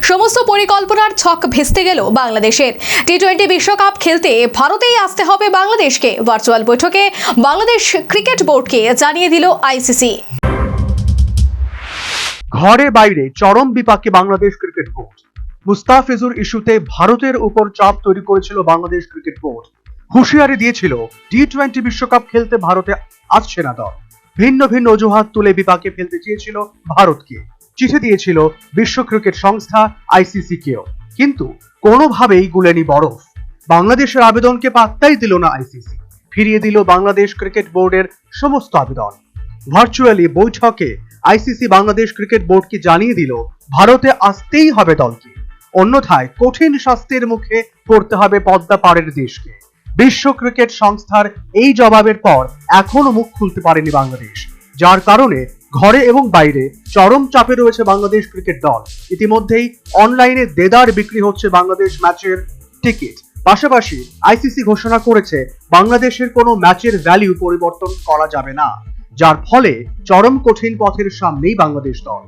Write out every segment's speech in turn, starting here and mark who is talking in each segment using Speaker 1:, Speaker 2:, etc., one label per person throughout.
Speaker 1: সমস্ত পরিকল্পনার ছক ভেস্তে গেল বাংলাদেশের। টি-20 বিশ্বকাপ খেলতে ভারতেই আসতে হবে বাংলাদেশকে। ভার্চুয়াল বৈঠকে বাংলাদেশ ক্রিকেট বোর্ডকে জানিয়ে দিল আইসিসি।
Speaker 2: ঘরে বাইরে চরম বিপাকে বাংলাদেশ ক্রিকেট বোর্ড। মুস্তাফিজুর ইস্যুতে ভারতের উপর চাপ তৈরি করেছিল বাংলাদেশ ক্রিকেট বোর্ড। হুঁশিয়ারি দিয়েছিল টি-20 বিশ্বকাপ খেলতে ভারতে আসছে না দল। ভিন্ন ভিন্ন অজুহাত তুলে বিপাকে ফেলতে চেয়েছিল ভারতকে। চিঠি দিয়েছিল বিশ্ব ক্রিকেট সংস্থা আইসিসি কেও, কিন্তু কোনোভাবেই গুলেনি বরফ। বাংলাদেশের আবেদনকে পাত্তাই দিল না আইসিসি, ফিরিয়ে দিল বাংলাদেশ ক্রিকেট বোর্ডের সমস্ত আবেদন। ভার্চুয়ালি বৈঠকে আইসিসি বাংলাদেশ ক্রিকেট বোর্ডকে জানিয়ে দিল ভারতে আসতেই হবে দলকে, অন্যথায় কঠিন শাস্তির মুখে পড়তে হবে পদ্মা পাড়ের দেশকে। বিশ্ব ক্রিকেট সংস্থার এই জবাবের পর এখনো মুখ খুলতে পারেনি বাংলাদেশ, যার কারণে ঘরে এবং বাইরে চরম চাপে রয়েছে বাংলাদেশ ক্রিকেট দল। ইতিমধ্যেই অনলাইনে দেদার বিক্রি হচ্ছে বাংলাদেশ ম্যাচের টিকিট। পাশাপাশি আইসিসি ঘোষণা করেছে বাংলাদেশের কোনো ম্যাচের ভ্যালু পরিবর্তন করা যাবে না, যার ফলে চরম কঠিন পথের সামনেই বাংলাদেশ দল।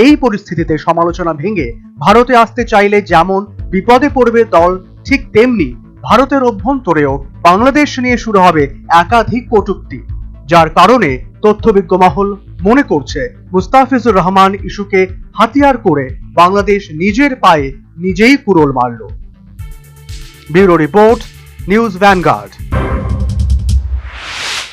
Speaker 2: এই পরিস্থিতিতে সমালোচনা ভেঙে ভারতে আসতে চাইলে যেমন বিপদে পড়বে দল, ঠিক তেমনি ভারতের অভ্যন্তরেও বাংলাদেশ নিয়ে শুরু হবে একাধিক কটূক্তি, যার কারণে তথ্যবিজ্ঞ মহল মনে করছে মুস্তাফিজুর রহমান ইস্যুকে হাতিয়ার করে বাংলাদেশ নিজের পায়ে নিজেই কুড়োল মারল। Bureau report, news vanguard.